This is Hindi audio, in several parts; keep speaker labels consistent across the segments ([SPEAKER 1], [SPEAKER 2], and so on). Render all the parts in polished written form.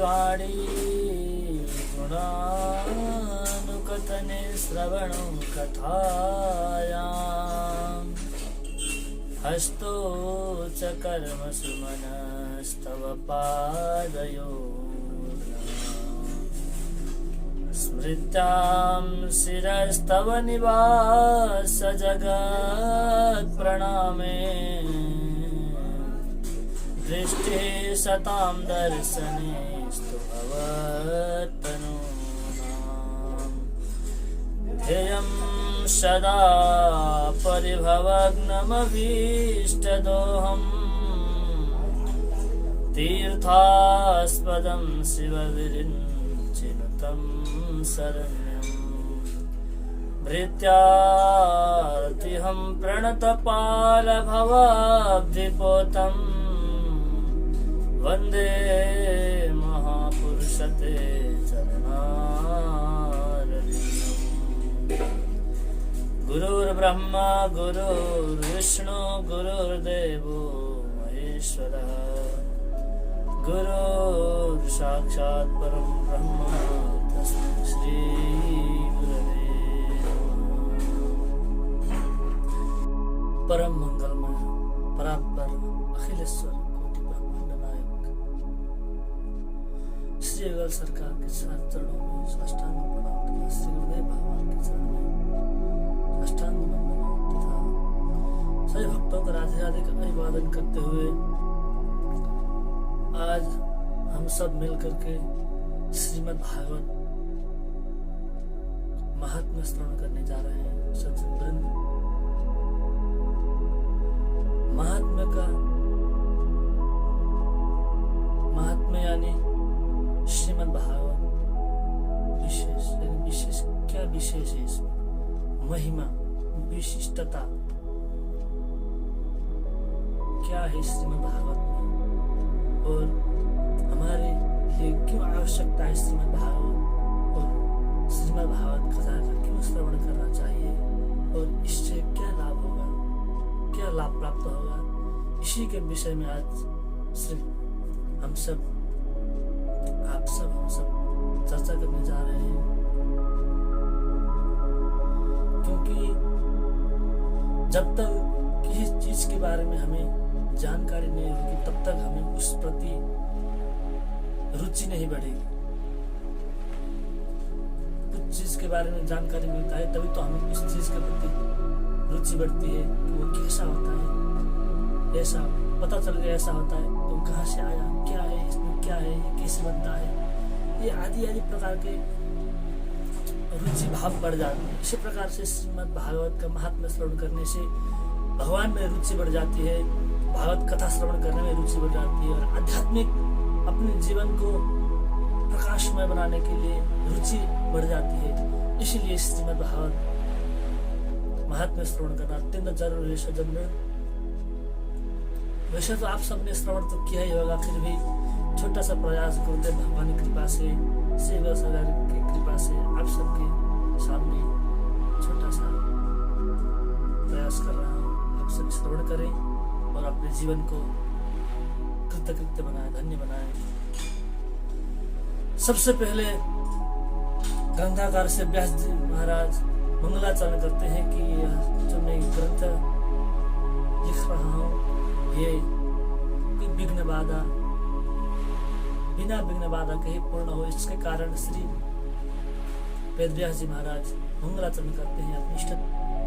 [SPEAKER 1] वाणी गुणानुकथने श्रवणो कथायां हस्तो च कर्मसु मनस्तव पादयो स्मृत्यां शिरस्तव निवास जगत् प्रणामे दृष्टे सतां दर्शनेस्तु भवत्तनूनां ध्येयं सदा परिभवग्नमभीष्टदोहम् तीर्थास्पदं शिवविरिञ्चिनुतं शरण्यं भृत्यार्तिहं प्रणतपालभवाब्धिपोतं वन्दे महापुरुषते चरणारविन्दम्। गुरुर्ब्रह्मा गुरुर्विष्णु गुरुर्देवो महेश्वरः गुरुर्साक्षात् परं ब्रह्म तस्मै श्री गुरवे नमः। परम मंगलमय परात्पर अखिलेश्वर कोटि ब्रह्मांड नायक श्री अगल सरकार के साथ चरणों में साष्टांग प्रणाम तथा श्री गुरुदेव भगवान के चरण में साष्टांग वंदना तथा सभी भक्तों का राधे राधे का अभिवादन करते हुए आज हम सब मिलकर के श्रीमद् भागवत महात्म्य श्रवण करने जा रहे हैं। सज्जन वृंद, महात्म्य यानी श्रीमद् भागवत विशेष यानी विशेष क्या विशेष है इसमें? महिमा विशिष्टता क्या है श्रीमद् भागवत में और हमारे लिए क्यों आवश्यकता है श्रीमद् भागवत और श्रीमद् भागवत कथा का क्यों श्रवण करना चाहिए और इससे क्या लाभ होगा, क्या लाभ प्राप्त होगा, इसी के विषय में आज हम सब चर्चा करने जा रहे हैं। क्योंकि जब तक किसी चीज के बारे में हमें जानकारी नहीं होगी तब तक हमें उस प्रति रुचि नहीं बढ़ेगी। कुछ चीज के बारे में जानकारी मिलता है तभी तो हमें उस चीज के प्रति रुचि बढ़ती है कि वो कैसा होता है, ऐसा पता चल गया ऐसा होता है तो कहाँ से आया, क्या है इसमें, क्या है ये कैसे बनता है, ये आदि आदि प्रकार के रुचि भाव बढ़ जाते हैं। इसी प्रकार से श्रीमद् भागवत का महात्म्य श्रवण करने से भगवान में रुचि बढ़ जाती है, भागवत कथा श्रवण करने में रुचि बढ़ जाती है और आध्यात्मिक अपने जीवन को प्रकाशमय बनाने के लिए रुचि बढ़ जाती है। इसलिए श्रीमद् भागवत महात्म्य श्रवण करना अत्यंत जरूरी है। सज्जन, वैसे तो आप सबने श्रवण तो किया ही होगा, फिर भी छोटा सा प्रयास गुरुदेव भगवान की कृपा से, सेवा सरकार की कृपा से आप सबके सामने छोटा सा प्रयास कर रहा हूँ। आप सब श्रवण करें और अपने जीवन को कृतकृत्य बनाए, धन्य बनाए। सबसे पहले ग्रंथाकार से व्यास जी महाराज मंगलाचरण करते हैं कि यह जो मैं ग्रंथ लिख रहा हूँ ये बिना विघ्न बाधा के ही पूर्ण हो। इसके कारण श्री वेद व्यास जी महाराज मंगलाचरण करते हैं। अपने इष्ट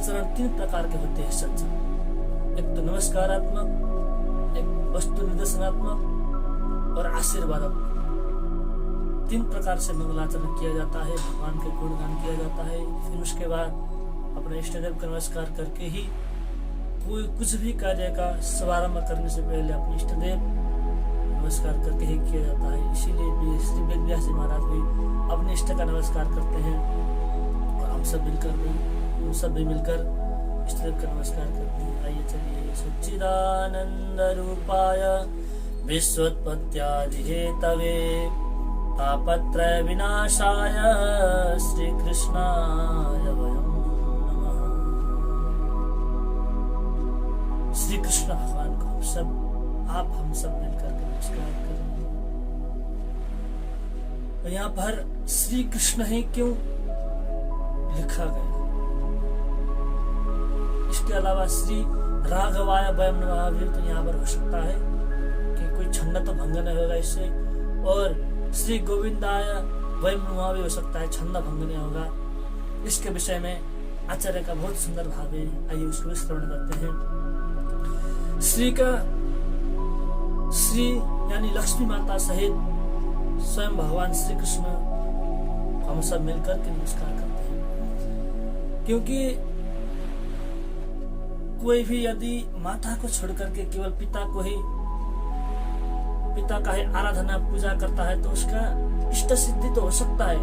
[SPEAKER 1] चरण 3 प्रकार के होते हैं सज्जन, एक तो नमस्कारात्मक, एक वस्तु निदर्शनात्मक और आशीर्वादात्मक। 3 प्रकार से मंगलाचरण किया जाता है, भगवान के गुणगान किया जाता है। फिर उसके बाद अपने इष्ट देव का नमस्कार करके ही कोई कुछ भी कार्य का शुभारंभ करने से पहले अपने इष्ट देव नमस्कार करके ही किया जाता है। इसीलिए भी श्री वेद व्यास जी महाराज भी अपने इष्ट का नमस्कार करते हैं और हम सब भी मिलकर इष्ट देव का नमस्कार करते हैं। आइए चलिए। सच्चिदानंद रूपाय विश्वोत्पत्त्यादि हेतवे तापत्रय विनाशाय श्री कृष्णाय वयं नमः। श्री कृष्ण भगवान को हम सब मिलकर नमस्कार करें। और यहाँ पर श्री कृष्ण ही क्यों लिखा गया? इसके अलावा श्री राघवाय वयम नमः भी तो यहाँ पर हो सकता है कि कोई छंद तो भंग नहीं होगा इससे, और श्री गोविंदाय वयम नमः भी हो सकता है, छंद भंग नहीं होगा। इसके विषय में आचार्य का बहुत सुंदर भाव है, आइए उसको श्रवण करते हैं। श्री का श्री यानी लक्ष्मी माता सहित स्वयं भगवान श्री कृष्ण हम सब मिलकर के नमस्कार करते हैं, क्योंकि कोई भी यदि माता को छोड़ करके केवल पिता का ही आराधना पूजा करता है तो उसका इष्ट सिद्धि तो हो सकता है।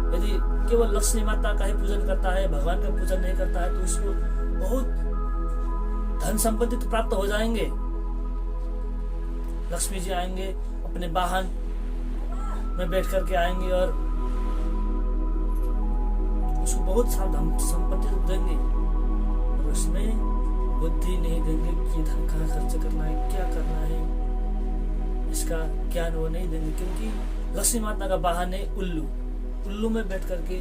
[SPEAKER 1] यदि केवल लक्ष्मी माता का ही पूजन करता है, भगवान का पूजन नहीं करता है, तो उसको बहुत धन संपत्ति तो प्राप्त हो जाएंगे। लक्ष्मी जी आएंगे, अपने वाहन में बैठ करके आएंगे और उसको बहुत सारा धन संपत्ति तो देंगे, और उसमें बुद्धि नहीं देंगे कि धन कहाँ खर्च करना है, क्या करना है, इसका ज्ञान वो नहीं देंगे। क्योंकि लक्ष्मी माता का वाहन है उल्लू। उल्लू में बैठ करके,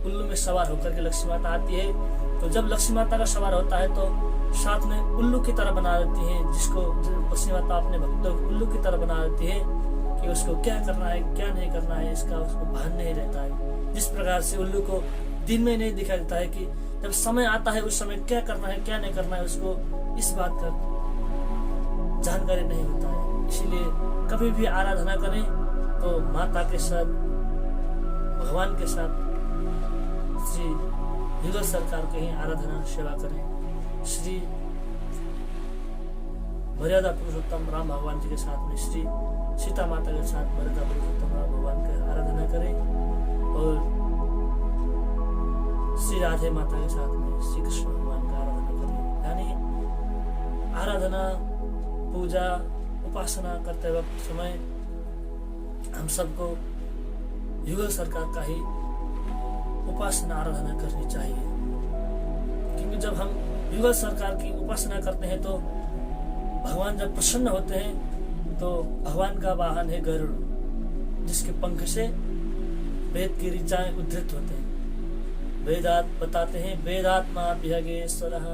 [SPEAKER 1] उल्लू में सवार होकर के लक्ष्मी माता आती है। तो जब लक्ष्मी माता का सवार होता है तो साथ में उल्लू की तरह बना देती है, जिसको लक्ष्मी माता अपने भक्तों को उल्लू की तरह बना देती है कि उसको क्या करना है, क्या नहीं करना है, इसका उसको भान नहीं रहता है। जिस प्रकार से उल्लू को दिन में नहीं दिखाई देता है कि जब समय आता है उस समय क्या करना है, क्या नहीं करना है, उसको इस बात का जानकारी नहीं होता है। इसलिए कभी भी आराधना करें तो माता के साथ, भगवान के साथ श्री युगल सरकार के ही आराधना सेवा करें। श्री मर्यादा पुरुषोत्तम राम भगवान जी के साथ में श्री सीता माता के साथ मर्यादा पुरुषोत्तम राम भगवान की आराधना करें, और श्री राधे माता के साथ में श्री कृष्ण भगवान का आराधना करें। यानी आराधना, पूजा, उपासना करते वक्त समय हम सबको युगल सरकार का ही उपासना आराधना करनी चाहिए। क्योंकि जब हम युगल सरकार की उपासना करते हैं तो भगवान जब प्रसन्न होते हैं तो भगवान का वाहन है गरुड़, जिसके पंख से वेद की ऋचाएं उद्धृत होते हैं। वेदात बताते हैं वेदात्मा विहगेश्वरः,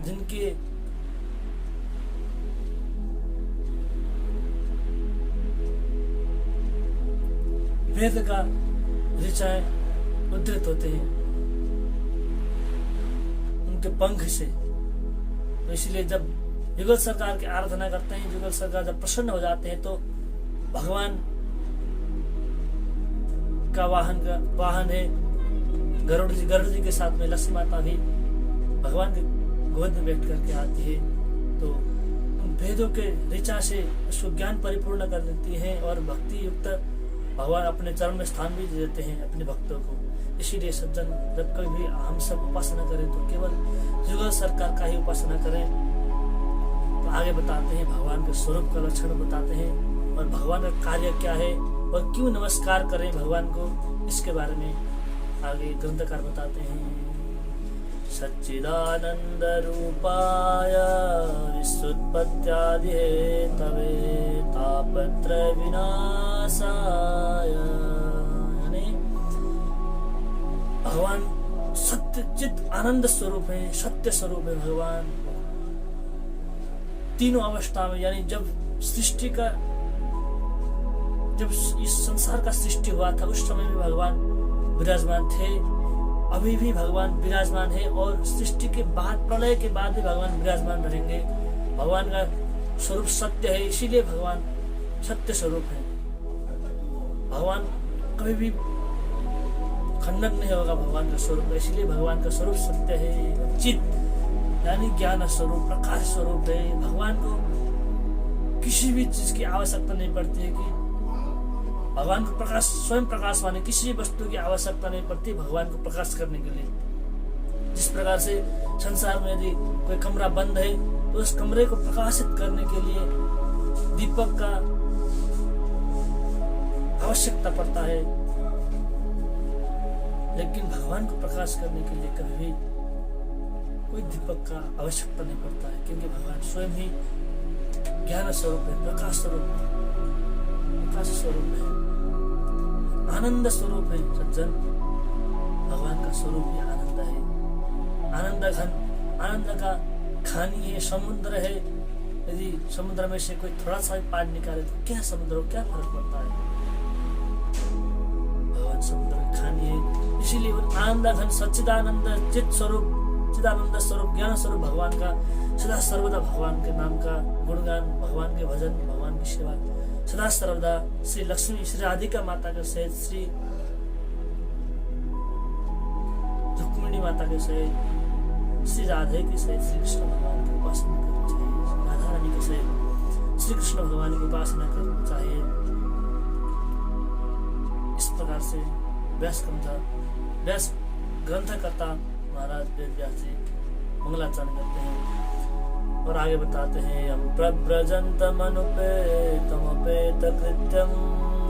[SPEAKER 1] जिनके वेद का ऋचाएं उद्धृत होते हैं उनके पंख से। तो इसलिए जब युगल सरकार की आराधना करते हैं, युगल सरकार जब प्रसन्न हो जाते हैं तो भगवान का वाहन है गरुड़ जी। गरुड़ जी के साथ में लक्ष्मी माता भी भगवान के गोद में बैठ करके आती है, तो उन वेदों के ऋचा से उसको ज्ञान परिपूर्ण कर देती है, और भक्ति युक्त भगवान अपने चरण में स्थान भी देते हैं अपने भक्तों को। इसीलिए सज्जन, जब कभी भी हम सब उपासना करें तो केवल युगल सरकार का ही उपासना करें। तो आगे बताते हैं भगवान के स्वरूप का लक्षण बताते हैं, और भगवान का कार्य क्या है और क्यों नमस्कार करें भगवान को, इसके बारे में आगे ग्रंथकार बताते हैं। सच्चिदानंद रूपाय विश्वोत्पत्त्यादि हेतवे तापत्र विनाशाय, यानी भगवान सत्य चित आनंद स्वरूप है, सत्य स्वरूप है भगवान। तीनों अवस्था में, यानी जब इस संसार का सृष्टि हुआ था उस समय भी भगवान विराजमान थे, अभी भी भगवान विराजमान है, और सृष्टि के बाद, प्रलय के बाद भी भगवान विराजमान रहेंगे। भगवान का स्वरूप सत्य है, इसीलिए भगवान सत्य स्वरूप है। भगवान कभी भी खंडन नहीं होगा भगवान का स्वरूप, इसलिए भगवान का स्वरूप सत्य है। चित यानी ज्ञान स्वरूप, प्रकाश स्वरूप है। भगवान को किसी भी चीज की आवश्यकता नहीं पड़ती है कि भगवान को प्रकाश, स्वयं प्रकाशवान है, किसी वस्तु की आवश्यकता नहीं पड़ती भगवान को प्रकाश करने के लिए। जिस प्रकार से संसार में यदि कोई कमरा बंद है तो उस कमरे को प्रकाशित करने के लिए दीपक का आवश्यकता पड़ता है, लेकिन भगवान को प्रकाश करने के लिए कभी भी कोई दीपक का आवश्यकता नहीं पड़ता है, क्योंकि भगवान स्वयं ही ज्ञान स्वरूप है, प्रकाश स्वरूप है। प्रकाश स्वरूप है, आनंद स्वरूप है सज्जन। भगवान का स्वरूप ही आनंद है। आनंद का खानी है, समुद्र है। यदि समुद्र में से कोई थोड़ा सा भी पानी निकाले तो क्या समुद्र को क्या फर्क पड़ता है? भगवान समुद्र की खानी है। इसीलिए आनंद घन सच्चिदानंद चित स्वरूप, चिदानंद स्वरूप, ज्ञान स्वरूप भगवान का सदा सर्वदा भगवान के नाम का गुणगान, भगवान के भजन, भगवान की सेवा सदा सर्वदा श्री लक्ष्मी, श्री राधिका माता के सहित, श्री रुक्मिणी माता के सहित, श्री राधे के सहित श्री कृष्ण भगवान की उपासना करनी चाहिए। राधा रानी के सहित श्री कृष्ण भगवान की उपासना करनी चाहिए। इस प्रकार से व्यास ग्रंथकर्ता महाराज वेद व्यास जी मंगलाचरण करते हैं और आगे बताते हैं, हम प्रव्रजन्तमनुपेतमपेत कृत्यं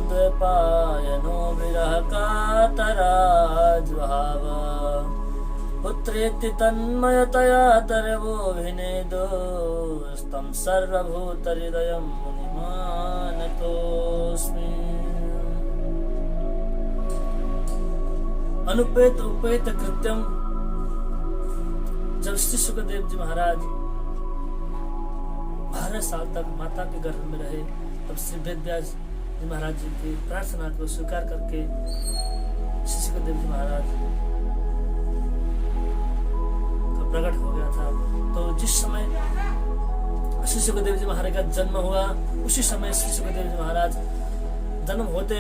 [SPEAKER 1] द्वैपायनो विरह कातराज्वहाव पुत्रेति तन्मयतया तरवोऽभिनेदो स्तं सर्वभूतहृदयं मुनिमानतोऽस्मि। अनुपेत उपेत कृत्यम, जब श्री सुखदेव जी महाराज 12 साल तक माता के गर्भ में रहे, तब श्री वेद व्यास जी महाराज जी की प्रार्थना को स्वीकार करके श्री सुखदेव जी महाराज का प्रकट हो गया था। तो जिस समय श्री सुखदेव जी महाराज का जन्म हुआ, उसी समय श्री सुखदेव जी महाराज जन्म होते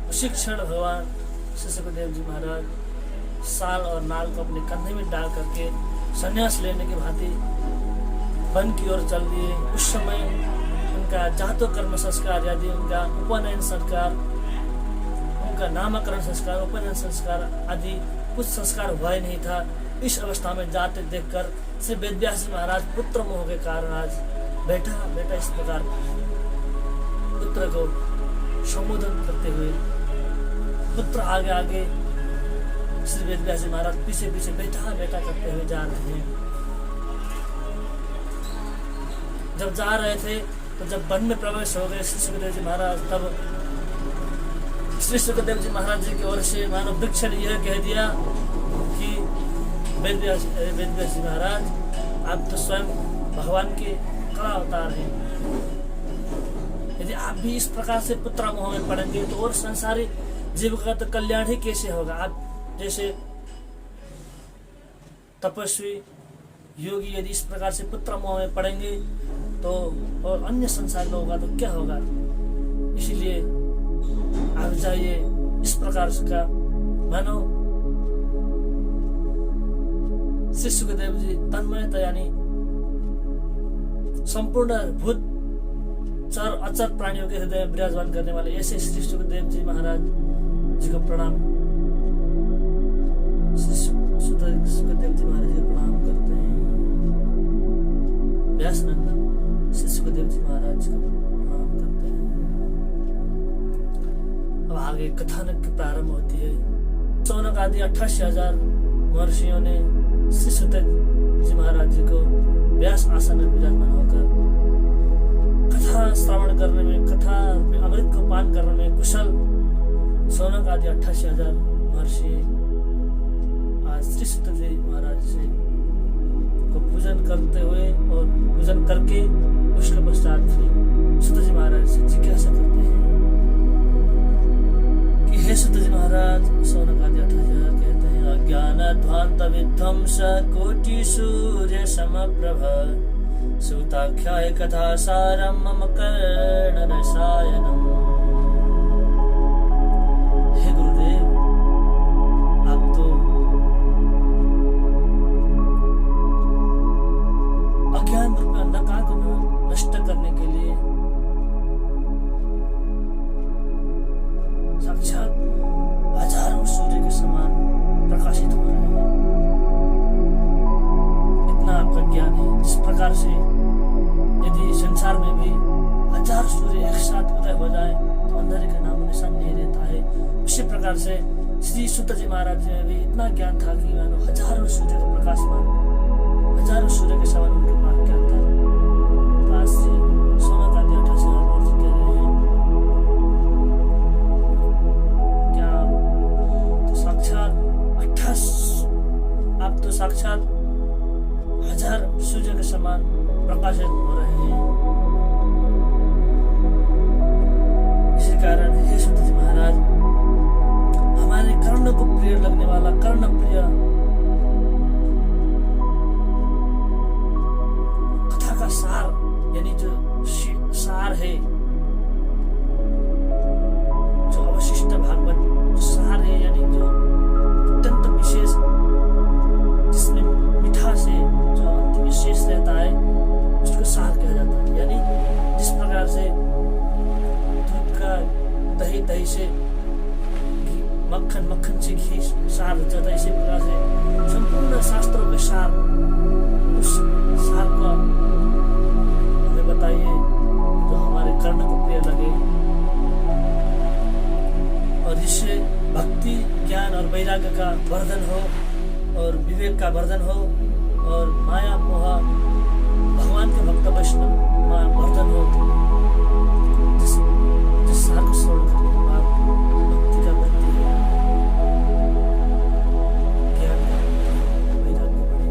[SPEAKER 1] उसी क्षण भगवान श्री सुखदेव जी महाराज साल और नाल को अपने कंधे में डाल करके संन्यास लेने की भांति वन की ओर चल दिए। उस समय उनका जातो कर्म संस्कार यदि उनका उपनयन संस्कार, उनका नामकरण संस्कार, उपनयन संस्कार आदि कुछ संस्कार हुआ ही नहीं था। इस अवस्था में जाते देखकर श्री वेद व्यास जी महाराज पुत्र मोह के कारण आज बेटा इस प्रकार पुत्र को संबोधन करते हुए, पुत्र आगे आगे श्री वेद व्यास जी महाराज पीछे पीछे बेटा करते हुए जा रहे हैं। जब जा रहे थे तो जब वन में प्रवेश हो गए श्री सुखदेव जी महाराज, तब श्री सुखदेव जी महाराज जी की ओर से मानव वृक्ष ने यह कह दिया कि वेद व्यास जी महाराज, आप तो स्वयं भगवान के कला अवतार हैं। यदि आप भी इस प्रकार से पुत्र मोह में पड़ेंगे तो और संसारी जीव का तो कल्याण ही कैसे होगा। आप जैसे तपस्वी योगी यदि इस प्रकार से पुत्र मोह में पड़ेंगे तो और अन्य संसार लोगों का तो क्या होगा। इसीलिए आप जाइए, इस प्रकार का मानो श्री सुखदेव जी तन्मयता यानी संपूर्ण भूत चर अचर प्राणियों के हृदय में विराजमान करने वाले ऐसे श्री सुखदेव जी महाराज जी को प्रणाम, सुखदेव जी महाराज जी को प्रणाम करते हैं। व्यास नंदन श्री सुखदेव जी महाराज को प्रणाम करते हैं। अब आगे कथानक की प्रारंभ होती है। सौनक आदि 88,000 महर्षियों ने श्री सुखदेव जी महाराज जी को व्यास आसन में विराजमान होकर कथा श्रवण करने में, कथा अमृत को पान करने में कुशल सौनक आदि 88,000 महर्षि आज श्री सुखदेव जी महाराज से को पूजन करते हुए और पूजन करके उसके पश्चात सुत जी महाराज से जिज्ञासा करते हैं कि हे सुत जी महाराज, सौनक आदि 88,000 कहते हैं, अज्ञानाध्वांत विध्वंस कोटि सूर्य समप्रभ सूताख्याय कथा सारम मम कर्ण रसायनम। हे गुरुदेव, आप तो अज्ञान रूप अंधकार को नष्ट करने के लिए साक्षात हजारों सूर्य के समान प्रकाशित हो रहे हैं। इतना आपका ज्ञान है, जिस प्रकार से यदि संसार में भी 1000 सूर्य एक साथ उदय हो जाए तो अंधेरे का नाम निशान नहीं रहता है, उसी प्रकार से श्री सुत जी महाराज जी में भी इतना ज्ञान था कि मानो हजारों सूर्य का प्रकाशमान, हजारों सूर्य के समान उनके पास ज्ञान था। पास से सोनक आदि 88,000 वर्ष कह रहे हैं साक्षात हजार सूर्य के समान प्रकाशित हो रहे हैं। इसी कारण हे सुत जी महाराज, हमारे कर्ण को प्रिय लगने वाला कर्ण प्रिय कथा का सार, यानी जो सार है, जो अवशिष्ट भागवत जो सार है, यानी जो अत्यंत विशेष, जिसमें मिठास है, जो अति विशेष रहता है, उसको सार कहा जाता है। यानी जिस प्रकार से दूध का दही, दही से मक्खन, मक्खन से घी सार हो जाता है, इसी प्रकार से संपूर्ण शास्त्रों के सार, उस सार को हमें बताइए जो हमारे कर्ण को प्रिय लगे और जिससे भक्ति, ज्ञान और वैराग्य का वर्धन हो और विवेक का वर्धन हो और माया मोह भगवान के भक्त वैष्णव वर्धन हो। जिस सार को श्रवण करने के बाद भक्ति का वृद्धि हो, ज्ञान का वैराग्य बढ़े,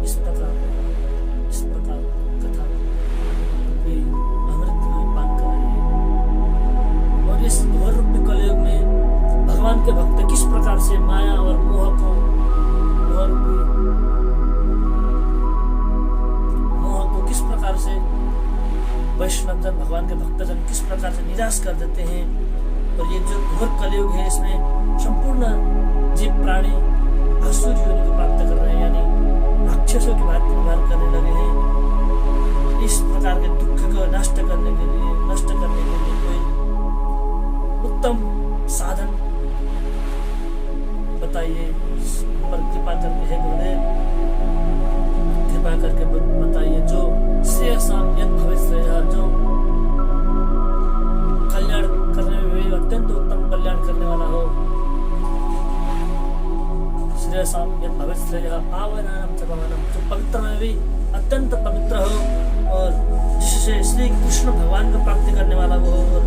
[SPEAKER 1] इस प्रकार कथा भी अमृत में पान कराइए। और इस घोर रूपी कलयुग में भगवान के भक्त किस प्रकार से माया और मोह को किस प्रकार से वैष्णव जन, भगवान के भक्तजन किस प्रकार से निराश कर देते हैं। और ये जो घोर कलयुग है, इसमें संपूर्ण जीव प्राणी असुर योनि को प्राप्त कर रहे हैं, यानी राक्षसों की भांति व्यवहार करने लगे हैं। इस प्रकार के दुख को नष्ट करने के लिए कोई उत्तम साधन बताइए, पर कृपा करके है गुरुदेव, कृपा करके बताइए जो श्रेयसाम यत् भवेत्, जो कल्याण करने में भी अत्यंत उत्तम कल्याण करने वाला हो। श्रेयसाम यत् भवेत् श्रेयः पावनानां च पावनम्, जो पवित्र में भी अत्यंत पवित्र हो और जिससे श्री कृष्ण भगवान को प्राप्ति करने वाला हो, और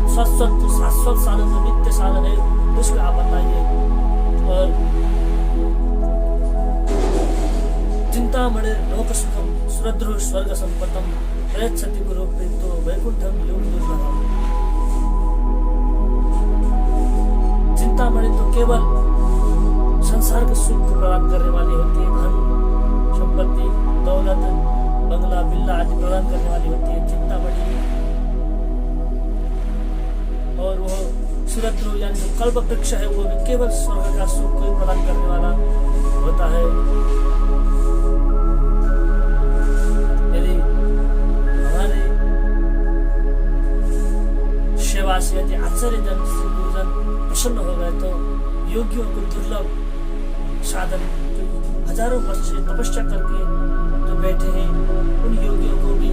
[SPEAKER 1] शाश्वत साधन जो नित्य साधन है उसको आप बताइए। और चिंतामणि लोक सुखम सुरद्रु स्वर्ग संपतम प्रयच्छति गुरु प्रीतो वैकुंठम योग दुर्लभम। चिंतामणि तो केवल संसार के सुख को प्रदान करने वाली होती है, धन संपत्ति दौलत बंगला बिल्ला आदि प्रदान करने वाली होती है चिंतामणि। और वो सुरद्रु यानी जो कल्प वृक्ष है, वो भी केवल स्वर्ग का सुख को प्रदान करने वाला होता है। यदि हमारे सेवा से यदि आचार्यजन श्री गुरुजन प्रसन्न हो गए तो योगियों को दुर्लभ साधन, जो हजारों वर्ष से तपस्या करके जो बैठे हैं, उन योगियों को भी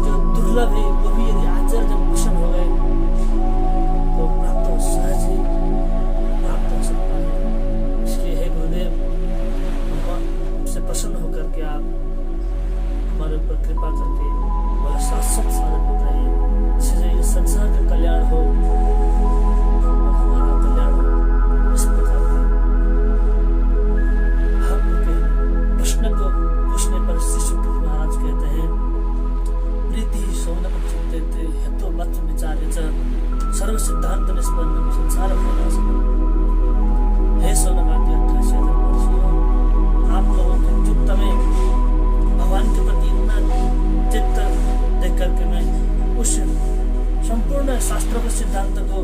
[SPEAKER 1] जो दुर्लभ है वो भी यदि आचार्यजन प्रसन्न हो गए तो प्राप्त हो, सहज ही प्राप्त हो सकता है। इसलिए हे गुरुदेव, हमसे प्रसन्न होकर के आप हमारे ऊपर कृपा करके वह शाश्वत साधन बताइए, जिससे ये संसार का कल्याण हो और हमारा कल्याण हो। इस प्रकार के प्रश्न को पूछने पर श्री शुक्र महाराज कहते हैं, प्रीति सौनक चिंतते हेतु मत विचारे च सर्व सिद्धांत निष्पन्नम संसार विनाशनम। हे सौनकादि 88 धर्मवर्षियों, आप लोगों के चित्त में भगवान के प्रति इतना चित्त देख करके मैं उस संपूर्ण शास्त्रों के सिद्धांत को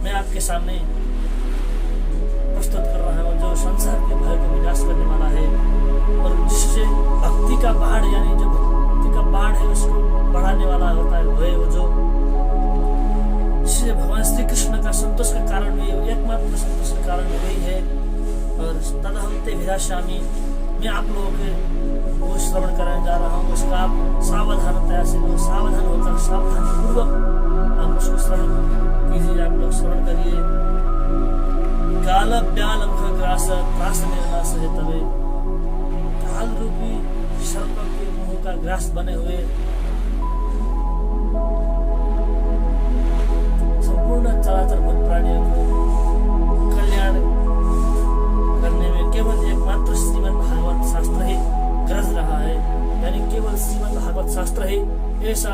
[SPEAKER 1] मैं आपके सामने प्रस्तुत कर रहा हूँ, जो संसार के भय को विनाश करने वाला है और जिससे भक्ति का बाढ़, यानी जो भक्ति का बाढ़ है उसको बढ़ाने वाला होता है, वह वो जो जिससे भगवान श्री कृष्ण का संतोष का कारण भी, एकमात्र संतोष का कारण वही है। और तदहं ते विधास्यामि, मैं आप लोगों के वो श्रवण कराने जा रहा हूँ, उसका आप सावधानतया से सावधान होकर सावधानी पूर्वक आप उसको श्रवण कीजिए, आप लोग श्रवण करिए। काल ब्याल ग्रास त्रास निर्नाश है तबे, काल रूपी सर्प के मुंह का ग्रास बने हुए संपूर्ण चराचर भूत प्राणियों को कल्याण करने में केवल शास्त्र ही ऐसा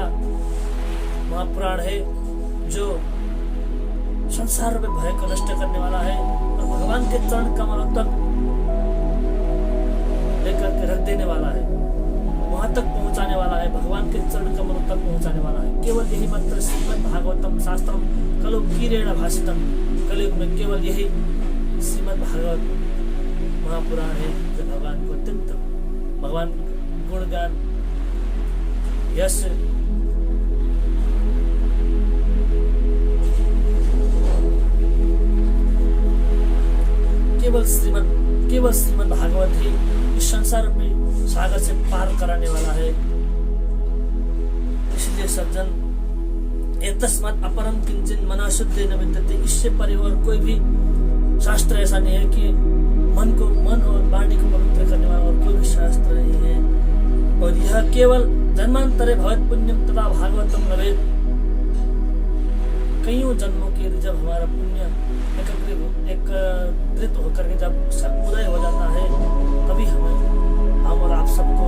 [SPEAKER 1] महापुराण है जो संसार में भय को नष्ट करने वाला है और भगवान के चरण कमलों तक लेकर के रख देने वाला है, वहां तक पहुंचाने वाला है, भगवान के चरण कमलों तक पहुंचाने वाला है। केवल यही मंत्र श्रीमद् भागवतम शास्त्रम खलु कीरेण भाषितम, कलयुग में केवल यही श्रीमद् भागवत महापुराण है जो भगवान को अत्यंत भगवान गुणगान यश केवल श्रीमद् भागवत ही इस संसार में सागर से पार कराने वाला है। इसलिए सज्जन एतस्मात् अपरम किंचित मनः शुद्धेन विद्यते, इससे परे और कोई भी शास्त्र ऐसा नहीं है कि मन और वाणी को पवित्र करने वाला और कोई भी शास्त्र नहीं है। और यह केवल जन्मांतरे भवत पुण्यम तथा भागवतम लभेत, कईयों जन्मों के जब हमारा पुण्य एकत्रित होकर के जब उदय हो जाता है तभी हम और आप सबको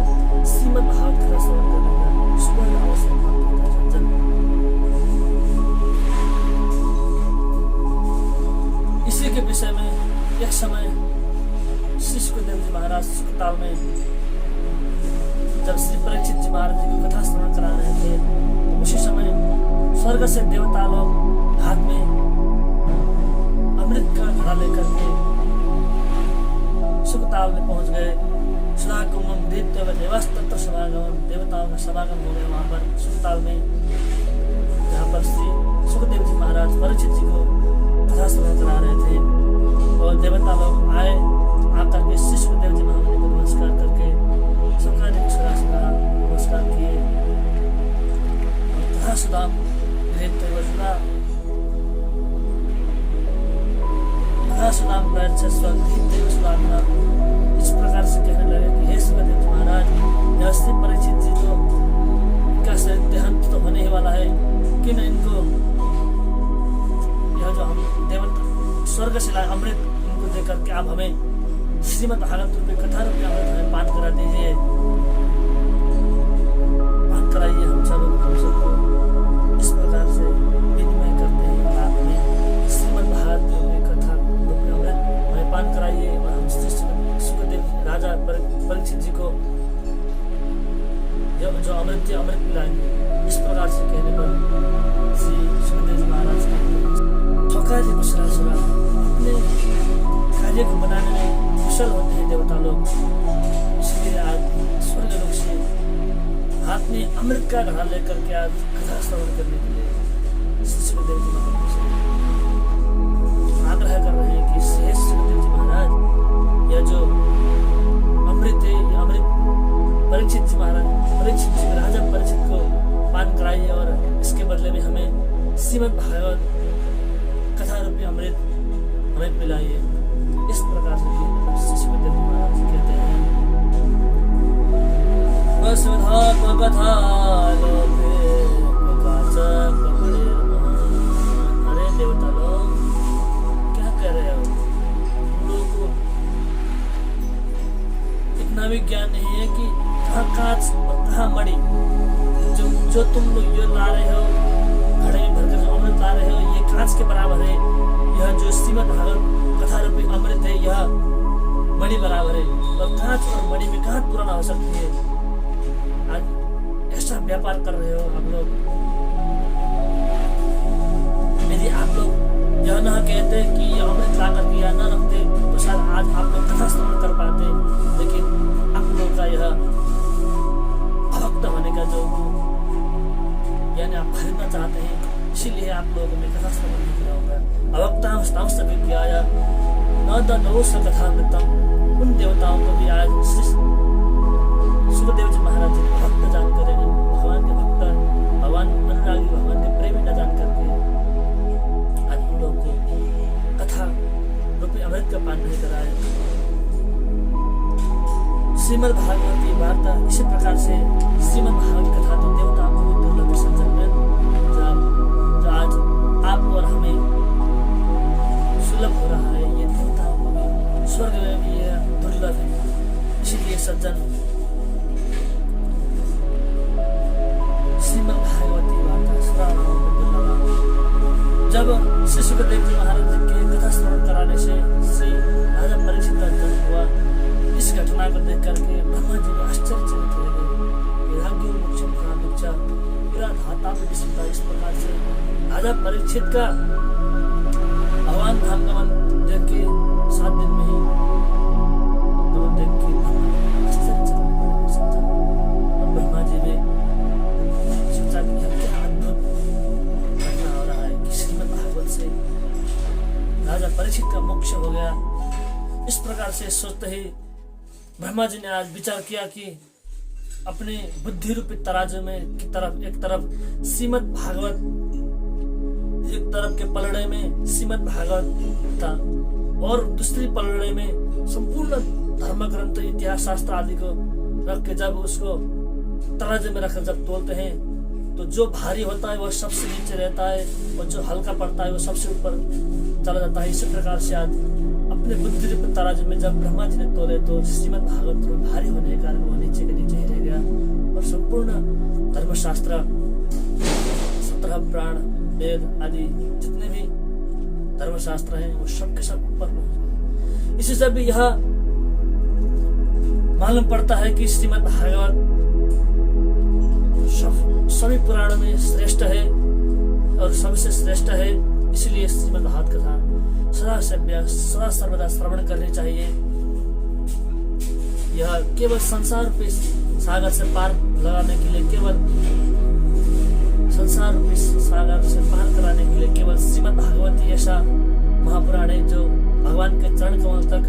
[SPEAKER 1] श्रीमद् भागवत का श्रवण करने का सुवर्ण अवसर प्राप्त होता है। सज्जन, इसी के विषय में एक समय श्री सुखदेव जी महाराज सुखताल में जब श्री परीक्षित जी महाराज जी को कथा श्रवण करा रहे थे तो उसी समय स्वर्ग से देवता लोग हाथ में अमृत का घड़ा लेकर के सुखताल में पहुंच गए। सुधाकुमम दैत्य देवस्तत्र समागम, देवताओं का समागम हो गया वहां पर सुखताल में, जहाँ पर श्री सुखदेव जी महाराज परीक्षित जी को कथा श्रवण करा रहे थे। और देवता लोग आए, आकर के श्री सुखदेव जी महाराज को नमस्कार करके सबका नमस्कार किए। कथा सुधा इस प्रकार से कहने लगे कि हे सुखदेव महाराज, यह श्री परीक्षित जी तो इनका देहांत तो होने ही वाला है, कि न इनको यह जो हम देवता स्वर्ग से लाए अमृत इनको देकर के आप हमें श्रीमद् भागवत रूपी कथा रूपी अमृत हमें पान करा दीजिए, पान कराइए हम सबको। इस प्रकार से विनिमय करते हैं आप हमें श्रीमद् भागवत रूपी कथा रूपी अमृत हमें पान कराइए और हम श्री सुखदेव राजा परीक्षित जी को जो अमृत पिलाएंगे। इस प्रकार से कहने पर श्री सुखदेव जी महाराज स्वकार्य कुशलासुरा, अपने कार्य को बनाने में कुशल होते हैं देवता लोग। इसलिए आज स्वर्गलोक से हाथ में अमृत का घड़ा लेकर के आज कथा श्रवण करने के लिए श्री सुखदेव जी महाराज से आग्रह कर रहे हैं कि श्री सुखदेव जी महाराज यह जो अमृत है, यह अमृत परीक्षित जी राजा परीक्षित को पान कराइए और इसके बदले में हमें श्रीमद् भागवत कथा रूपी अमृत हमें पिलाइए। इस प्रकार से श्री सुखदेव जी महाराज कहते हैं, अरे देवता लोग क्या कह रहे हो, तुम लोगों को इतना भी ज्ञान नहीं है कि कहाँ कांच और कहाँ मणि, जो तुम लोग ये ला रहे हो घड़े में भरकर जो अमृत ला रहे हो ये कांच के बराबर है, यह जो श्रीमद् भागवत कथा रूपी अमृत है यह मणि बराबर है। और कांच और मणि में कहाँ तुलना हो सकती है। आज ऐसा व्यापार कर रहे हो आप लोग। यदि आप लोग यह न कहते कि यह अमृत ला करके या न रखते तो शायद आज आप लोग कथा श्रवण कर पाते, लेकिन आप लोग का यह अभक्त होने का जो यानी आप खरीदना चाहते हैं, इसीलिए आप लोगों ने कथा श्रवण नहीं किया होगा। अभक्तां सविज्ञाय न ददोष कथामृतम, उन देवताओं को भी आज सुखदेव जी महाराज जी भक्त जान कर, भगवान के भक्त, भगवान अनुरागी, भगवान के प्रेमी न जान करके आज उन लोगों को कथा रूपी अमृत का पान नहीं कराए। श्रीमद् भागवत की वार्ता इसी प्रकार से श्रीमद् भागवत कथा तो देवताओं को भी दुर्लभ संजन में जो आज आप और हमें सुलभ हो रहा है, ये देवताओं को भी स्वर्ग में भी यह दुर्लभ है। इसीलिए सज्जन करने से श्री राजा परीक्षित का जन्म हुआ। इस घटना को देख करके ब्रह्मा जी ने आश्चर्यचकित हो गए। वैराग्य मोक्षम कहा भिक्षा पूरा धाता में विस्मृता। इस प्रकार से राजा परीक्षित का भगवान धाम गमन देख के 7 दिन में ही गमन देख के आश्चर्यचकित हो गए। और ब्रह्मा जी ने सोचा कि यह क्या अद्भुत घटना हो रहा है कि श्रीमद् भागवत से राजा परीक्षित का मोक्ष हो गया। इस प्रकार से सोचते ही ब्रह्मा जी ने आज विचार किया कि अपने बुद्धि रूपी तराजू में की तरफ एक तरफ श्रीमद् भागवत, एक तरफ के पलड़े में श्रीमद् भागवत था और दूसरी पलड़े में संपूर्ण धर्म ग्रंथ इतिहास शास्त्र आदि को रख के जब उसको तराजू में रखकर जब तोलते हैं तो जो भारी होता है वो सबसे नीचे रहता है और जो हल्का पड़ता है वो सबसे ऊपर चला जाता है। इसी प्रकार से आज अपने बुद्धि रूपी तराजू में जब ब्रह्मा जी ने तोले तो श्रीमद् भागवत में भारी होने के कारण वो नीचे के नीचे ही रह गया और संपूर्ण धर्मशास्त्र 17 प्राण वेद आदि जितने भी धर्मशास्त्र हैं वो सब के सब ऊपर पहुंच गए। इसी से भी यह मालूम पड़ता है कि श्रीमद् भागवत सभी पुराणों में श्रेष्ठ है और सबसे श्रेष्ठ है। इसलिए श्रीमद् भागवत कथा सदा सर्वदा श्रवण करनी चाहिए। यह केवल संसार रूपी सागर से पार लगाने के लिए, केवल संसार रूपी सागर से पार कराने के लिए केवल श्रीमद् भागवत ही ऐसा महापुराण है जो भगवान के चरण कमल तक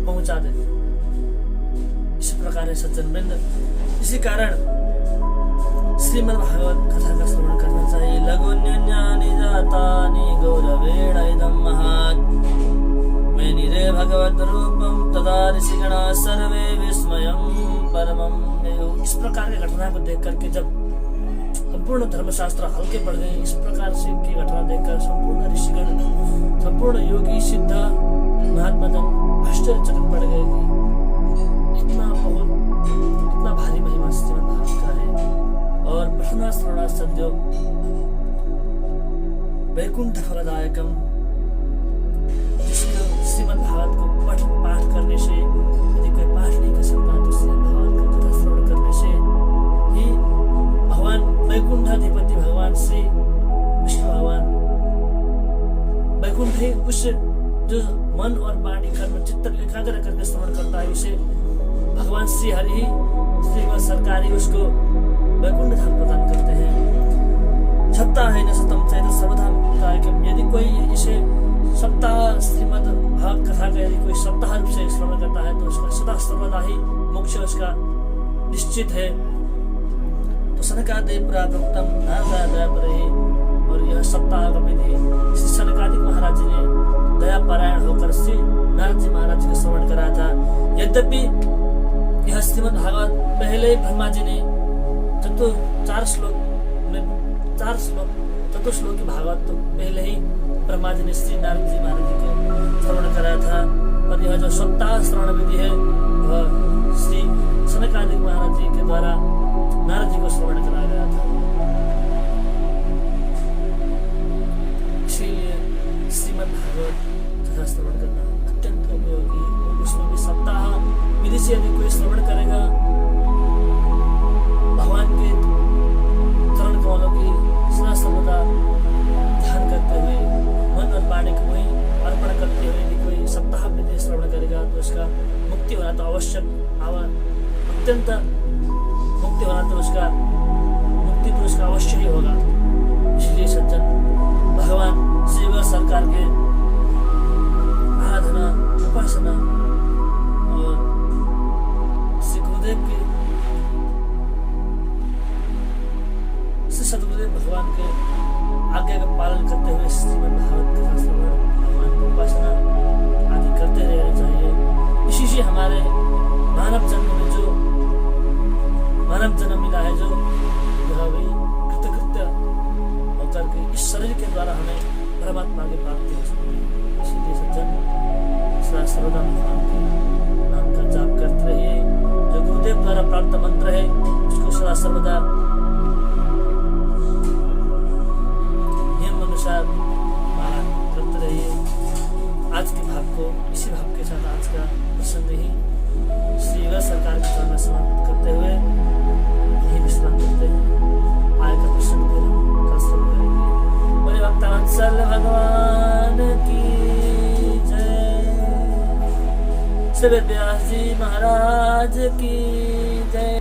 [SPEAKER 1] पहुंचा दे। इसी प्रकार है सज्जन वृंद, इसी कारण श्रीमद् भागवत कथा का श्रवण करना चाहिए। लघुन्यन्यानि जातानि गौरवेण इदं महात् मेनिरे भगवद् रूपं तदा ऋषिगणा सर्वे विस्मयं परमं ययुः। इस प्रकार की घटना को देख करके जब संपूर्ण धर्मशास्त्र हल्के पड़ गए, इस प्रकार से की घटना देखकर संपूर्ण ऋषिगण, संपूर्ण योगी सिद्ध महात्मा जन आश्चर्यचकित पड़ गए कि इतना भारी महिमा श्रीमद् भागवत का है। और प्रश्ना श्रवणा सद्यो वैकुंठ फलदायकम, जिसको श्रीमद् भागवत को पाठ करने से, यदि कोई पाठ नहीं कर सकता तो श्रीमद् भागवत का कथा श्रवण करने से ही भगवान वैकुंठाधिपति भगवान श्री विष्णु भगवान वैकुंठ ही उस जो मन और वाणी कर्म चित्त एकाग्र करके श्रवण करता है उसे भगवान श्री हरि ही श्री सरकार ही उसको वैकुंठ धाम प्रदान करते हैं। सप्ताह है न सतम चैत सर्वधाम कार्यक्रम, यदि कोई इसे सप्ताह श्रीमद् भागवत कथा का यदि कोई सप्ताह रूप से श्रवण करता है तो उसका सदा सर्वदा ही मोक्ष उसका निश्चित है। तो सनकादिक प्राप्तम दया पर ही, और यह सप्ताह का विधि श्री सनकादिक महाराज जी ने दया पारायण होकर श्री नारद जी महाराज जी को श्रवण करा था। यद्यपि यह श्रीमद् भागवत पहले ही ब्रह्मा जी ने चतुश्लोकी भागवत तो पहले ही ब्रह्मा जी ने श्री नारद जी महाराज जी को श्रवण कराया था, पर यह जो सप्ताह श्रवण विधि है वह श्री सनकादिक महाराज जी के द्वारा नारद जी को श्रवण कराया गया था। इसीलिए श्रीमद् भागवत कथा श्रवण करना अत्यंत उपयोगी, और उसमें भी सप्ताह विधि से यदि कोई श्रवण करेगा भगवान के चरण कमलों की सदा सर्वदा ध्यान करते हुए मन और वाणी को वही अर्पण करते हुए यदि कोई सप्ताह विधि श्रवण करेगा तो उसका मुक्ति होना तो आवश्यक अत्यंत मुक्ति होना तो उसका मुक्ति तो उसका अवश्य ही होगा। इसलिए सज्जन भगवान श्री सरकार के आराधना उपासना और श्री गुरुदेव के श्री सदगुरुदेव भगवान के आज्ञा का पालन करते हुए श्रीमद् भागवत कथा श्रवण भगवान की उपासना आदि करते रहना चाहिए। इसी से हमारे मानव जन्म में जो मानव जन्म मिला है जो यह भी कृतकृत्य होकर के इस शरीर के द्वारा हमें परमात्मा की प्राप्ति हो सकती है। इसीलिए सज्जन सदा सर्वदा भगवान के नाम का जाप करते रहिए। जो गुरुदेव द्वारा प्राप्त मंत्र है उसको सदा सर्वदा नियम अनुसार को इसी भाव के साथ आज का प्रसंग ही श्री युगल सरकार के चरण में समर्पित करते हुए यही विश्राम करते हैं। आय का प्रसंग फिर हम कल शुरू करेंगे। बोले भक्तवत्सल भगवान की जय। श्री व्यास जी महाराज की जय।